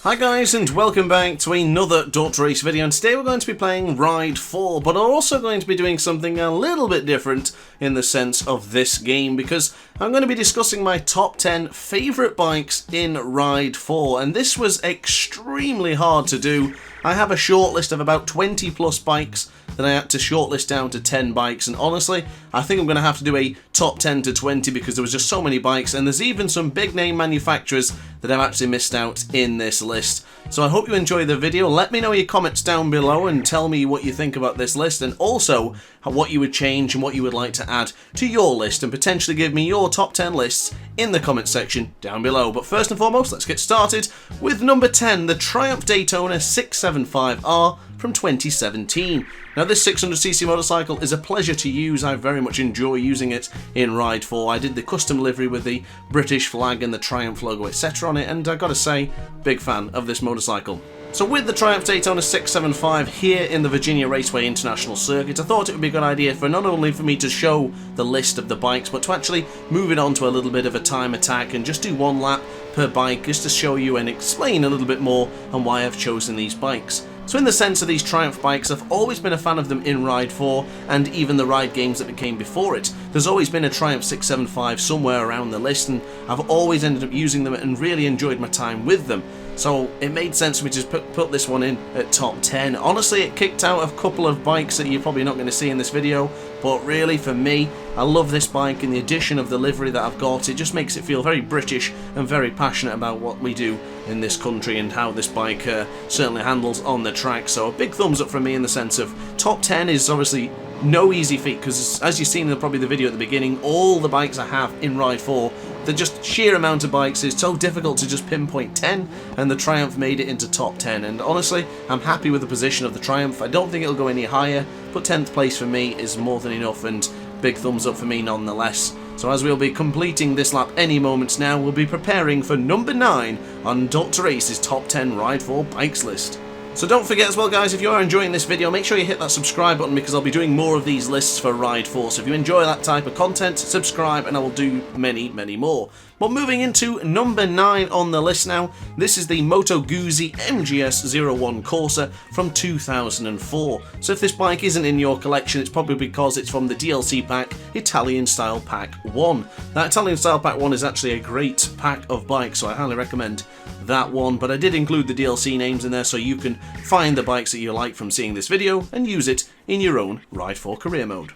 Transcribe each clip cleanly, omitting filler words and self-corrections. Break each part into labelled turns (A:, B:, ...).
A: Hi guys, and welcome back to another DrAce video, and today we're going to be playing Ride 4, but I'm also going to be doing something a little bit different in the sense of this game, because I'm going to be discussing my top 10 favourite bikes in Ride 4, and this was extremely hard to do. I have a shortlist of about 20 plus bikes that I had to shortlist down to 10 bikes, and honestly, I think I'm going to have to do a top 10 to 20 because there was just so many bikes, and there's even some big name manufacturers that I've actually missed out in this list. So I hope you enjoy the video. Let me know your comments down below and tell me what you think about this list, and also what you would change and what you would like to add to your list, and potentially give me your top 10 lists in the comment section down below. But first and foremost, let's get started with number 10, the Triumph Daytona 675R from 2017. Now this 600cc motorcycle is a pleasure to use. I very much enjoy using it in Ride 4. I did the custom livery with the British flag and the Triumph logo etc on it, and I gotta say, big fan of this motorcycle. So with the Triumph Daytona 675 here in the Virginia Raceway International Circuit, I thought it would be a good idea for not only for me to show the list of the bikes, but to actually move it on to a little bit of a time attack and just do one lap per bike just to show you and explain a little bit more on why I've chosen these bikes. So in the sense of these Triumph bikes, I've always been a fan of them in Ride 4 and even the Ride games that became before it. There's always been a Triumph 675 somewhere around the list, and I've always ended up using them and really enjoyed my time with them. So it made sense for me to just put this one in at top 10. Honestly, it kicked out a couple of bikes that you're probably not going to see in this video, but really for me, I love this bike, and the addition of the livery that I've got, it just makes it feel very British and very passionate about what we do in this country and how this bike certainly handles on the track. So a big thumbs up from me in the sense of top 10 is obviously no easy feat, because as you've seen in probably the video at the beginning, all the bikes I have in Ride 4, the just sheer amount of bikes is so difficult to just pinpoint 10, and the Triumph made it into top 10, and honestly, I'm happy with the position of the Triumph. I don't think it'll go any higher, but 10th place for me is more than enough, and big thumbs up for me nonetheless. So as we'll be completing this lap any moments now, we'll be preparing for number 9 on DrAce's top 10 Ride 4 bikes list. So don't forget as well guys, if you are enjoying this video, make sure you hit that subscribe button, because I'll be doing more of these lists for Ride 4. So if you enjoy that type of content, subscribe and I will do many, many more. But moving into number 9 on the list now, this is the Moto Guzzi MGS-01 Corsa from 2004. So if this bike isn't in your collection, it's probably because it's from the DLC pack, Italian Style Pack 1. That Italian Style Pack 1 is actually a great pack of bikes, so I highly recommend that one, but I did include the DLC names in there so you can find the bikes that you like from seeing this video and use it in your own Ride 4 career mode.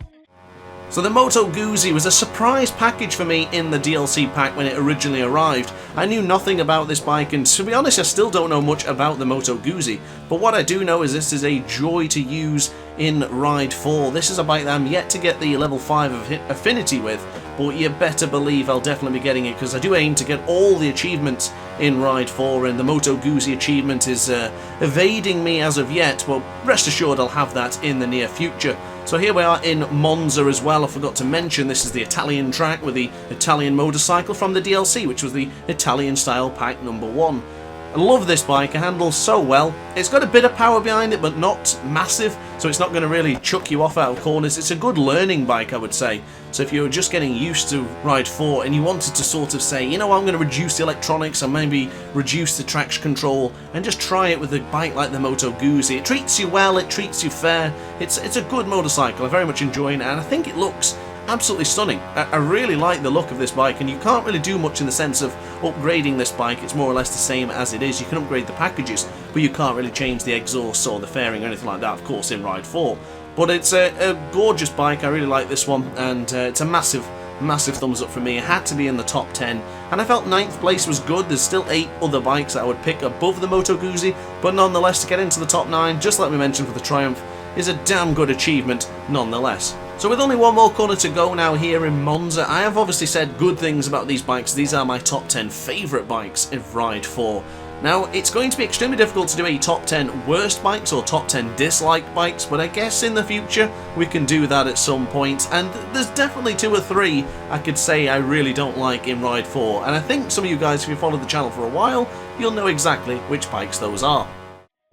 A: So the Moto Guzzi was a surprise package for me in the DLC pack when it originally arrived. I knew nothing about this bike, and to be honest I still don't know much about the Moto Guzzi, but what I do know is this is a joy to use in Ride 4. This is a bike that I'm yet to get the level 5 of affinity with, but you better believe I'll definitely be getting it, because I do aim to get all the achievements in Ride 4, and the Moto Guzzi achievement is evading me as of yet, but rest assured I'll have that in the near future. So here we are in Monza as well. I forgot to mention this is the Italian track with the Italian motorcycle from the DLC, which was the Italian Style Pack number 1. I love this bike, it handles so well. It's got a bit of power behind it, but not massive, so it's not going to really chuck you off out of corners. It's a good learning bike, I would say. So if you're just getting used to Ride 4 and you wanted to sort of say, you know, I'm going to reduce the electronics and maybe reduce the traction control and just try it with a bike like the Moto Guzzi. It treats you well, it treats you fair. It's a good motorcycle, I very much enjoy it, and I think it looks absolutely stunning. I really like the look of this bike, and you can't really do much in the sense of upgrading this bike. It's more or less the same as it is. You can upgrade the packages, but you can't really change the exhaust or the fairing or anything like that, of course, in Ride 4. But it's a gorgeous bike. I really like this one, and it's a massive thumbs up for me. It had to be in the top 10, and I felt 9th place was good. There's still 8 other bikes that I would pick above the Moto Guzzi, but nonetheless, to get into the top 9, just like we mentioned for the Triumph, is a damn good achievement nonetheless. So with only one more corner to go now here in Monza, I have obviously said good things about these bikes. These are my top 10 favourite bikes in Ride 4. Now, it's going to be extremely difficult to do a top 10 worst bikes or top 10 disliked bikes, but I guess in the future we can do that at some point, and there's definitely 2 or 3 I could say I really don't like in Ride 4, and I think some of you guys, if you followed the channel for a while, you'll know exactly which bikes those are.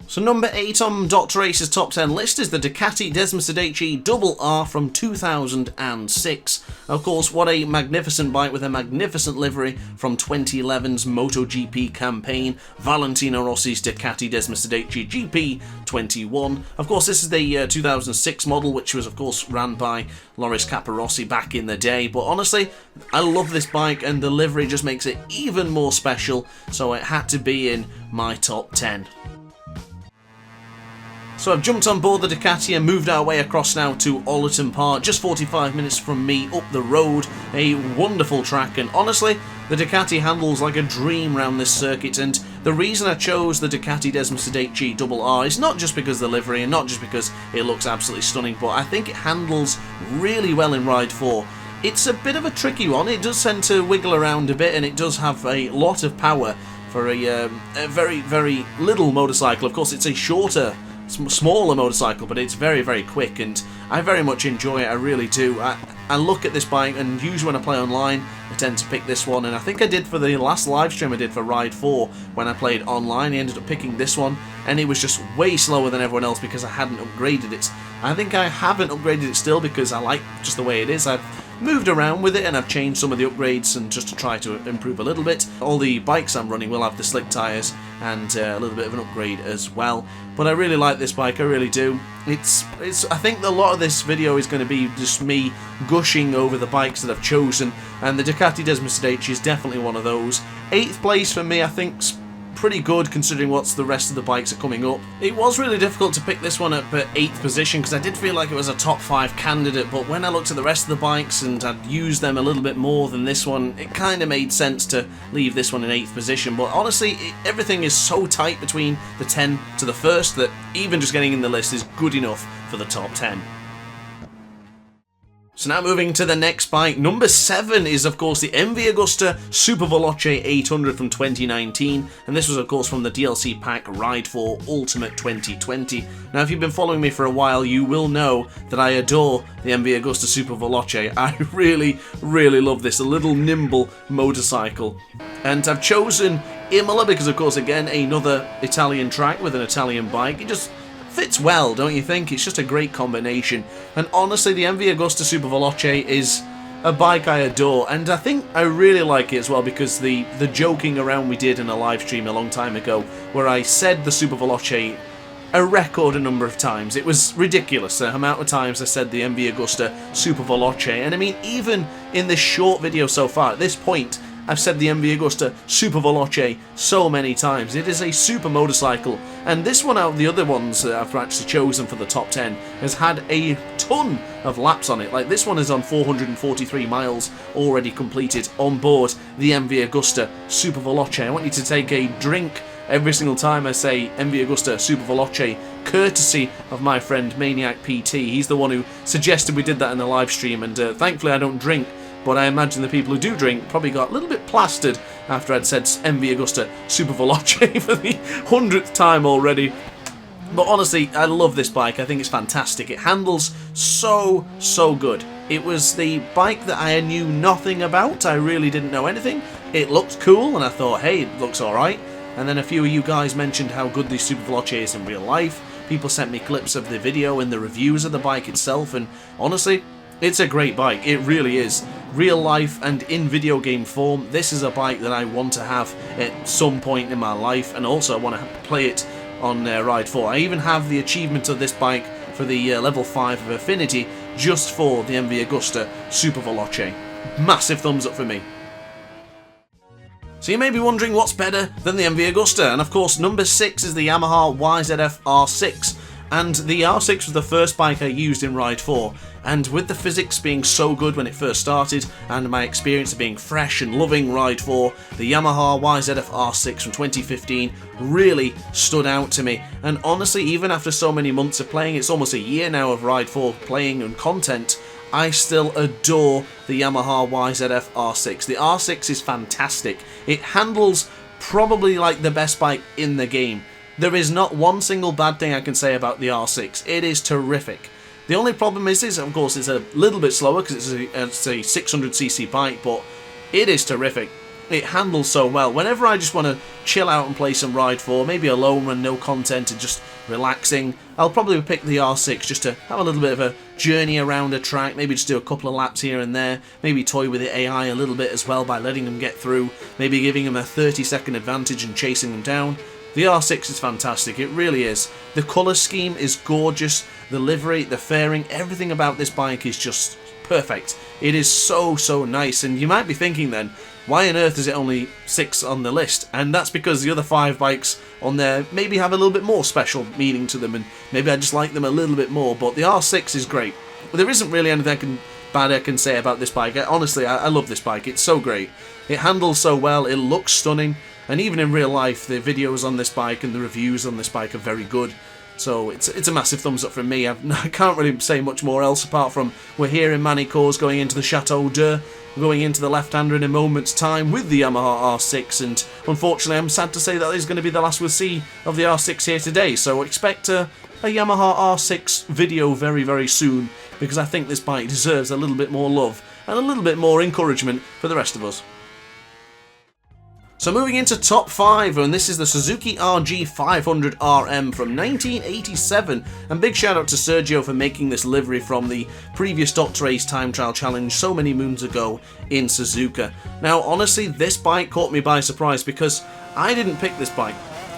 A: So number 8 on DrAce's top 10 list is the Ducati Desmosedici RR from 2006. Of course, what a magnificent bike with a magnificent livery from 2011's MotoGP campaign, Valentino Rossi's Ducati Desmosedici GP21. Of course, this is the 2006 model, which was of course ran by Loris Capirossi back in the day, but honestly, I love this bike and the livery just makes it even more special, so it had to be in my top 10. So I've jumped on board the Ducati and moved our way across now to Ollerton Park, just 45 minutes from me up the road. A wonderful track, and honestly, the Ducati handles like a dream round this circuit, and the reason I chose the Ducati Desmosedici RR is not just because of the livery and not just because it looks absolutely stunning, but I think it handles really well in Ride 4. It's a bit of a tricky one, it does tend to wiggle around a bit and it does have a lot of power for a very, very little motorcycle. Of course, it's a shorter, smaller motorcycle, but it's very, very quick, and I very much enjoy it. I really do. I look at this bike, and usually when I play online, I tend to pick this one, and I think I did for the last live stream I did for Ride 4 when I played online. I ended up picking this one, and it was just way slower than everyone else because I hadn't upgraded it. I think I haven't upgraded it still because I like just the way it is. I've moved around with it and I've changed some of the upgrades and just to try to improve a little bit. All the bikes I'm running will have the slick tyres and a little bit of an upgrade as well. But I really like this bike, I really do. I think a lot of this video is going to be just me gushing over the bikes that I've chosen, and the Ducati Desmosedici is definitely one of those. 8th place for me, I think, pretty good considering what's the rest of the bikes are coming up. It was really difficult to pick this one up at 8th position because I did feel like it was a top 5 candidate, but when I looked at the rest of the bikes and I'd used them a little bit more than this one, it kind of made sense to leave this one in 8th position. But honestly, everything is so tight between the 10 to the 1st that even just getting in the list is good enough for the top 10. So now moving to the next bike, number 7 is of course the MV Agusta Superveloce 800 from 2019, and this was of course from the DLC pack Ride 4 Ultimate 2020. Now if you've been following me for a while, you will know that I adore the MV Agusta Superveloce. I really, really love this, a little nimble motorcycle. And I've chosen Imola because of course again another Italian track with an Italian bike. It just fits well, don't you think? It's just a great combination. And honestly, the MV Agusta Superveloce is a bike I adore, and I think I really like it as well because the joking around we did in a live stream a long time ago where I said the Superveloce a record number of times. It was ridiculous the amount of times I said the MV Agusta Superveloce, and I mean even in this short video so far at this point I've said the MV Agusta Superveloce so many times. It is a super motorcycle, and this one out of the other ones that I've actually chosen for the top 10 has had a ton of laps on it. Like this one is on 443 miles already completed on board the MV Agusta Superveloce. I want you to take a drink every single time I say MV Agusta Superveloce, courtesy of my friend Maniac PT. He's the one who suggested we did that in the live stream, and thankfully I don't drink. But I imagine the people who do drink probably got a little bit plastered after I'd said MV Agusta Superveloce for the 100th time already. But honestly, I love this bike. I think it's fantastic. It handles so good. It was the bike that I knew nothing about. I really didn't know anything. It looked cool and I thought, hey, it looks alright. And then a few of you guys mentioned how good the Superveloce is in real life. People sent me clips of the video and the reviews of the bike itself, and honestly, it's a great bike, it really is. Real life and in video game form, this is a bike that I want to have at some point in my life, and also I want to play it on Ride 4. I even have the achievement of this bike for the level 5 of Affinity just for the MV Agusta Superveloce. Massive thumbs up for me. So you may be wondering what's better than the MV Agusta, and of course number 6 is the Yamaha YZF-R6. And the R6 was the first bike I used in Ride 4, and with the physics being so good when it first started, and my experience of being fresh and loving Ride 4, the Yamaha YZF-R6 from 2015 really stood out to me. And honestly, even after so many months of playing, it's almost a year now of Ride 4 playing and content, I still adore the Yamaha YZF-R6. The R6 is fantastic. It handles probably like the best bike in the game. There is not one single bad thing I can say about the R6. It is terrific. The only problem is of course it's a little bit slower because it's a 600cc bike, but it is terrific. it handles so well. Whenever I just want to chill out and play some Ride 4, maybe a lone run, no content and just relaxing, I'll probably pick the R6 just to have a little bit of a journey around a track, maybe just do a couple of laps here and there, maybe toy with the AI a little bit as well by letting them get through, maybe giving them a 30-second advantage and chasing them down. The R6 is fantastic, it really is. The colour scheme is gorgeous, the livery, the fairing, everything about this bike is just perfect. It is so nice, and you might be thinking then, why on earth is it only 6 on the list? And that's because the other 5 bikes on there maybe have a little bit more special meaning to them, and maybe I just like them a little bit more, but the R6 is great. There isn't really anything bad I can say about this bike. Honestly, I love this bike, it's so great. It handles so well, it looks stunning, and even in real life, the videos on this bike and the reviews on this bike are very good. So it's a massive thumbs up from me. I can't really say much more else apart from we're here in Manicours going into the Chateau d'Eur, going into the left-hander in a moment's time with the Yamaha R6, and unfortunately I'm sad to say that is going to be the last we'll see of the R6 here today, so expect a Yamaha R6 video very soon, because I think this bike deserves a little bit more love and a little bit more encouragement for the rest of us. So moving into top 5, and this is the Suzuki RG 500 RM from 1987, and big shout out to Sergio for making this livery from the previous DrAce time trial challenge so many moons ago in Suzuka. Now honestly, this bike caught me by surprise because I didn't pick this bike.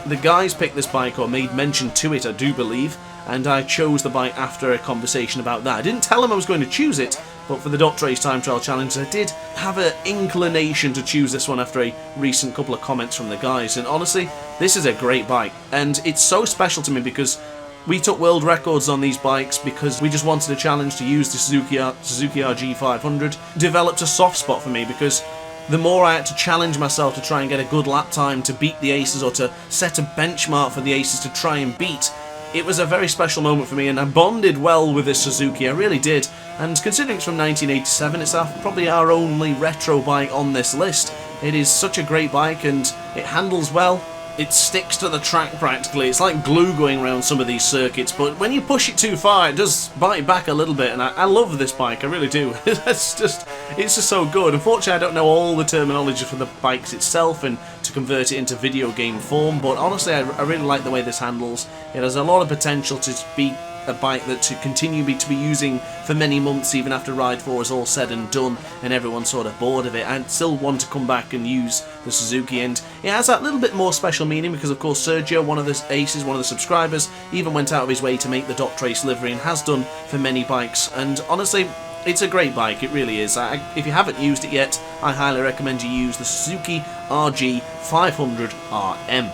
A: The guys picked this bike, or made mention to it I do believe, and I chose the bike after a conversation about that. I didn't tell them I was going to choose it, but for the DrAce Time Trial Challenge I did have an inclination to choose this one after a recent couple of comments from the guys, and honestly, this is a great bike, and it's so special to me because we took world records on these bikes because we just wanted a challenge to use the Suzuki RG 500. Developed a soft spot for me because the more I had to challenge myself to try and get a good lap time to beat the aces, or to set a benchmark for the aces to try and beat, it was a very special moment for me, and I bonded well with this Suzuki, I really did. And considering it's from 1987, it's probably our only retro bike on this list. It is such a great bike, and it handles well. It sticks to the track practically. It's like glue going around some of these circuits, but when you push it too far, it does bite back a little bit, and I love this bike, I really do. It's just so good. Unfortunately, I don't know all the terminology for the bikes itself and to convert it into video game form, but honestly, I really like the way this handles. It has a lot of potential to be a bike that to continue to be using for many months, even after Ride 4 is all said and done and everyone's sort of bored of it. I still want to come back and use the Suzuki, and it has that little bit more special meaning because of course Sergio, one of the aces, one of the subscribers, even went out of his way to make the DrAce livery and has done for many bikes, and honestly it's a great bike, it really is. If you haven't used it yet, I highly recommend you use the Suzuki RG 500 RM.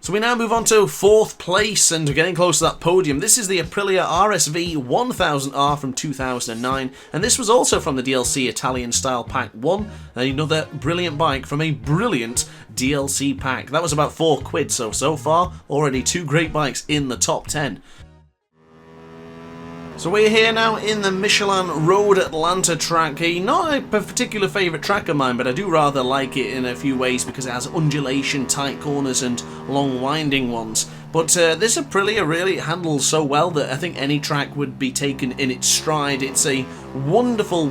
A: So we now move on to 4th place, and we're getting close to that podium. This is the Aprilia RSV 1000R from 2009, and this was also from the DLC Italian Style Pack 1, another brilliant bike from a brilliant DLC pack. That was about £4, so far, already 2 great bikes in the top 10. So we're here now in the Michelin Road Atlanta track. Not a particular favourite track of mine, but I do rather like it in a few ways because it has undulation, tight corners and long winding ones. But this Aprilia really handles so well that I think any track would be taken in its stride. It's a wonderful,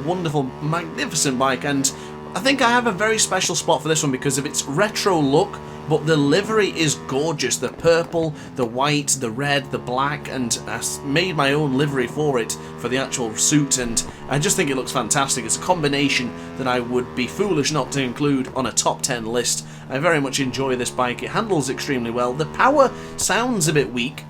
A: magnificent bike, and I think I have a very special spot for this one because of its retro look, but the livery is gorgeous. The purple, the white, the red, the black, and I made my own livery for it, for the actual suit, and I just think it looks fantastic. It's a combination that I would be foolish not to include on a top 10 list. I very much enjoy this bike. It handles extremely well. The power sounds a bit weak,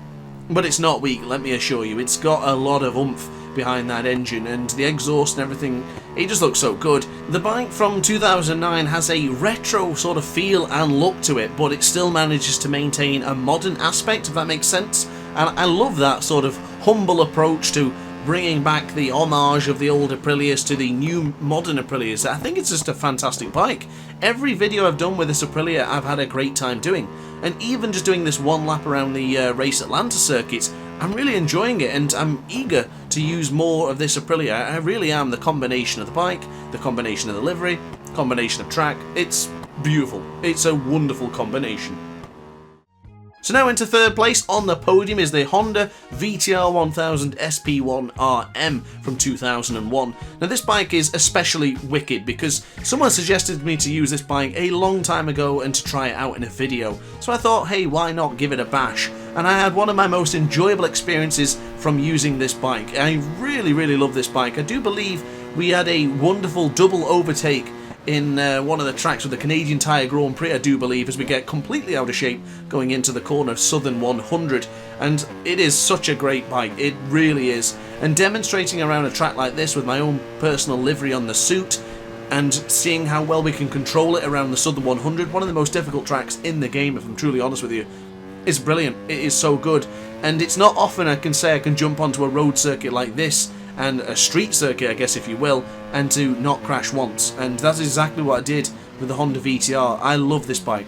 A: but it's not weak, let me assure you. It's got a lot of oomph behind that engine, and the exhaust and everything, it just looks so good. The bike from 2009 has a retro sort of feel and look to it, but it still manages to maintain a modern aspect, if that makes sense, and I love that sort of humble approach to bringing back the homage of the old Aprilias to the new modern Aprilias. I think it's just a fantastic bike. Every video I've done with this Aprilia I've had a great time doing, and even just doing this one lap around the Race Atlanta circuit, I'm really enjoying it, and I'm eager to use more of this Aprilia. I really am. The combination of the bike, the combination of the livery, combination of track, it's beautiful. It's a wonderful combination. So now into third place on the podium is the Honda VTR1000 SP1 RM from 2001. Now this bike is especially wicked because someone suggested me to use this bike a long time ago and to try it out in a video. So I thought, hey, why not give it a bash? And I had one of my most enjoyable experiences from using this bike. I really love this bike. I do believe we had a wonderful double overtake in one of the tracks with the Canadian Tire Grand Prix, I do believe, as we get completely out of shape going into the corner of Southern 100. And it is such a great bike, it really is. And demonstrating around a track like this with my own personal livery on the suit and seeing how well we can control it around the Southern 100, one of the most difficult tracks in the game, if I'm truly honest with you, is brilliant. It is so good. And it's not often I can say I can jump onto a road circuit like this, and a street circuit, I guess, if you will, and to not crash once. And that's exactly what I did with the Honda VTR. I love this bike.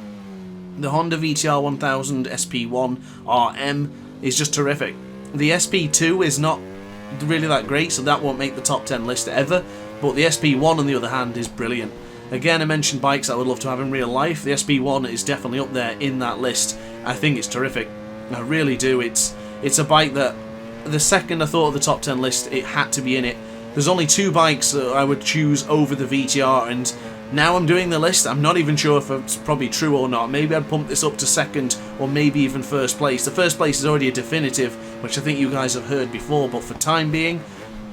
A: The Honda VTR 1000 SP1 RM is just terrific. The SP2 is not really that great, so that won't make the top 10 list ever, but the SP1 on the other hand is brilliant. Again, I mentioned bikes I would love to have in real life. The SP1 is definitely up there in that list. I think it's terrific. I really do. It's a bike that the second I thought of the top 10 list, it had to be in it. There's only two bikes that I would choose over the VTR, and now I'm doing the list, I'm not even sure if it's probably true or not. Maybe I'd pump this up to second, or maybe even first place. The first place is already a definitive, which I think you guys have heard before, but for time being,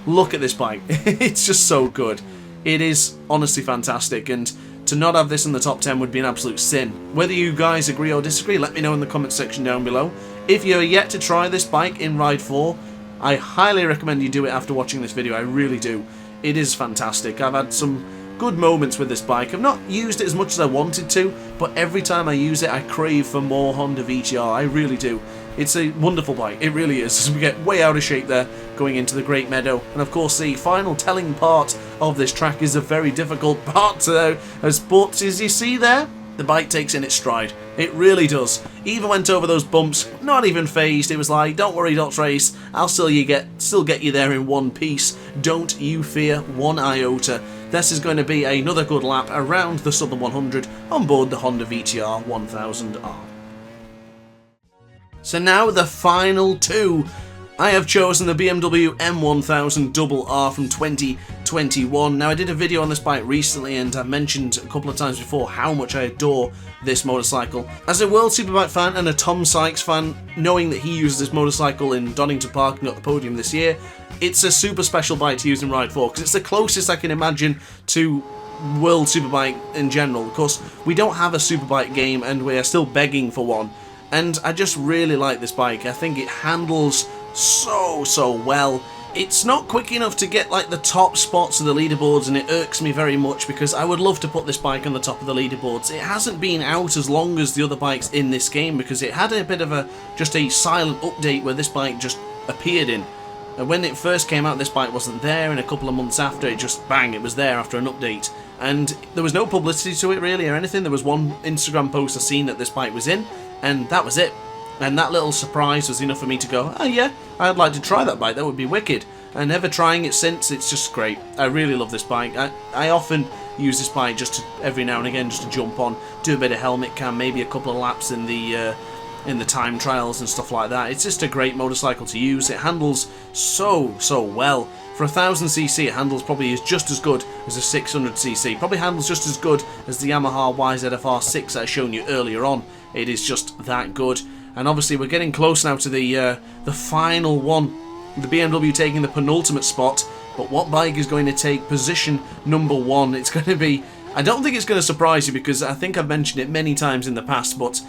A: look at this bike. It's just so good. It is honestly fantastic, and to not have this in the top 10 would be an absolute sin. Whether you guys agree or disagree, let me know in the comment section down below. If you're yet to try this bike in Ride 4, I highly recommend you do it after watching this video, I really do. It is fantastic. I've had some good moments with this bike. I've not used it as much as I wanted to, but every time I use it I crave for more Honda VTR, I really do. It's a wonderful bike, it really is, as we get way out of shape there going into the Great Meadow. And of course the final telling part of this track is a very difficult part, but as you see there, the bike takes in its stride. It really does. Even went over those bumps, not even phased. It was like, don't worry, DrAce, I'll still get you there in one piece. Don't you fear one iota. This is going to be another good lap around the Southern 100 on board the Honda VTR 1000R. So now the final two. I have chosen the BMW M1000RR from 2021. Now I did a video on this bike recently and I've mentioned a couple of times before how much I adore this motorcycle. As a World Superbike fan and a Tom Sykes fan, knowing that he uses this motorcycle in Donington Park and got the podium this year, it's a super special bike to use in Ride 4 because it's the closest I can imagine to World Superbike in general. Of course, we don't have a Superbike game and we are still begging for one. And I just really like this bike. I think it handles so well. It's not quick enough to get like the top spots of the leaderboards, and it irks me very much because I would love to put this bike on the top of the leaderboards. It hasn't been out as long as the other bikes in this game because it had a bit of just a silent update where this bike just appeared in. And when it first came out, this bike wasn't there, and a couple of months after, it just bang, it was there after an update. And there was no publicity to it really or anything. There was one Instagram post I seen that this bike was in, and that was it. And that little surprise was enough for me to go, oh yeah, I'd like to try that bike, that would be wicked. And ever trying it since, it's just great. I really love this bike. I often use this bike just to, every now and again, just to jump on, do a bit of helmet cam, maybe a couple of laps in the time trials and stuff like that. It's just a great motorcycle to use. It handles so well. For 1000cc, it handles probably just as good as a 600cc. Probably handles just as good as the Yamaha YZF-R6 that I shown you earlier on. It is just that good. And obviously we're getting close now to the final one. The BMW taking the penultimate spot. But what bike is going to take position number one? It's going to be... I don't think it's going to surprise you because I think I've mentioned it many times in the past, but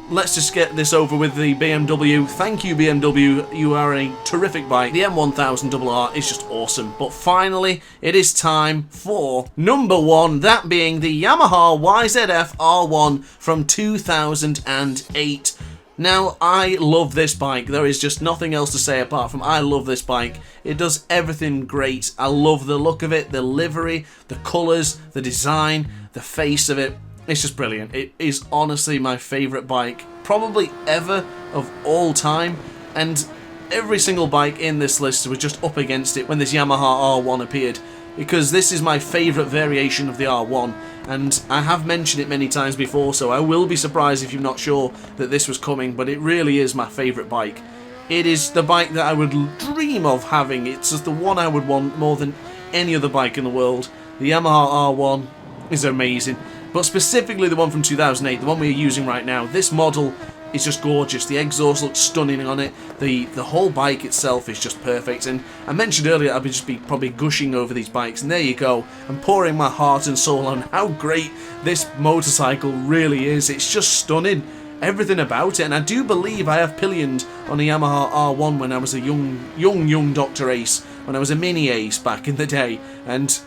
A: let's just get this over with the BMW. Thank you, BMW. You are a terrific bike. The M1000RR is just awesome. But finally, it is time for number one, that being the Yamaha YZF-R1 from 2008. Now, I love this bike. There is just nothing else to say apart from I love this bike. It does everything great. I love the look of it, the livery, the colours, the design, the face of it. It's just brilliant. It is honestly my favourite bike, probably ever of all time. And every single bike in this list was just up against it when this Yamaha R1 appeared. because this is my favourite variation of the R1, and I have mentioned it many times before, so I will be surprised if you're not sure that this was coming, but it really is my favourite bike. It is the bike that I would dream of having. It's just the one I would want more than any other bike in the world. The Yamaha R1 is amazing, but specifically the one from 2008, the one we're using right now. This model is just gorgeous. The exhaust looks stunning on it. The whole bike itself is just perfect. And I mentioned earlier I'd just be probably gushing over these bikes, and there you go. I'm pouring my heart and soul on how great this motorcycle really is. It's just stunning. Everything about it, and I do believe I have pillioned on a Yamaha R1 when I was a young DrAce, when I was a mini ace back in the day, and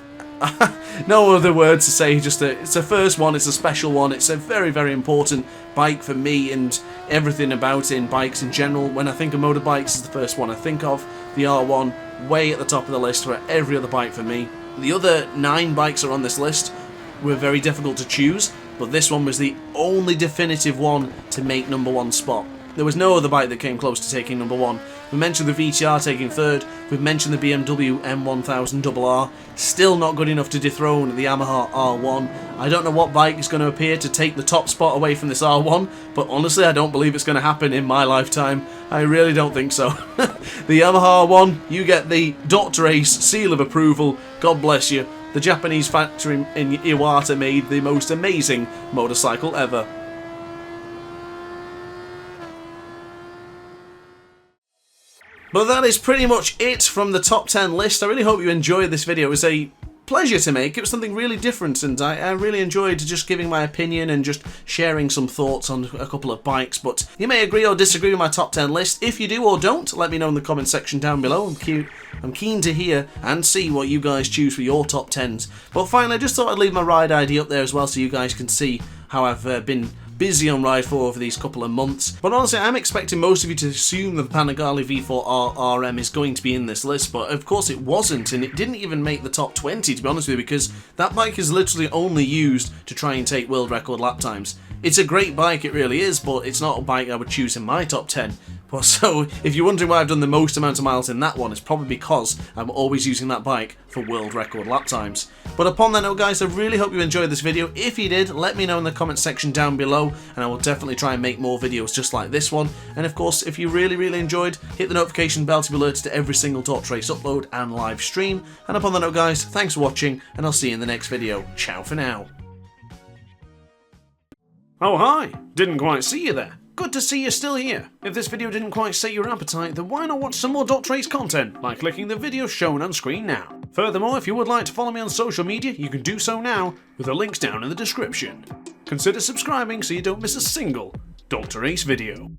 A: no other words to say, just it's a first one, it's a special one, it's a very, very important bike for me, and everything about it in bikes in general. When I think of motorbikes, it's the first one I think of. The R1, way at the top of the list for every other bike for me. The other 9 bikes are on this list were very difficult to choose, but this one was the only definitive one to make #1 spot. There was no other bike that came close to taking #1. We mentioned the VTR taking 3rd, we've mentioned the BMW M1000 RR, still not good enough to dethrone the Yamaha R1. I don't know what bike is going to appear to take the top spot away from this R1, but honestly I don't believe it's going to happen in my lifetime. I really don't think so. The Yamaha R1, you get the DrAce seal of approval, God bless you. The Japanese factory in Iwata made the most amazing motorcycle ever. But that is pretty much it from the top 10 list. I really hope you enjoyed this video. It was a pleasure to make. It was something really different, and I really enjoyed just giving my opinion and just sharing some thoughts on a couple of bikes. But you may agree or disagree with my top 10 list. If you do or don't, let me know in the comment section down below. I'm keen to hear and see what you guys choose for your top 10s. But finally, I just thought I'd leave my ride ID up there as well so you guys can see how I've been busy on Ride 4 over these couple of months. But honestly, I'm expecting most of you to assume the Panigale V4R RM is going to be in this list, but of course it wasn't, and it didn't even make the top 20, to be honest with you, because that bike is literally only used to try and take world record lap times. It's a great bike, it really is, but it's not a bike I would choose in my top 10. But so, if you're wondering why I've done the most amount of miles in that one, it's probably because I'm always using that bike for world record lap times. But upon that note, guys, I really hope you enjoyed this video. If you did, let me know in the comment section down below, and I will definitely try and make more videos just like this one. And of course, if you really enjoyed, hit the notification bell to be alerted to every single DrAce upload and live stream. And upon that note, guys, thanks for watching, and I'll see you in the next video. Ciao for now. Oh hi, didn't quite see you there. Good to see you're still here. If this video didn't quite sate your appetite, then why not watch some more DrAce content by clicking the video shown on screen now. Furthermore, if you would like to follow me on social media, you can do so now with the links down in the description. Consider subscribing so you don't miss a single DrAce video.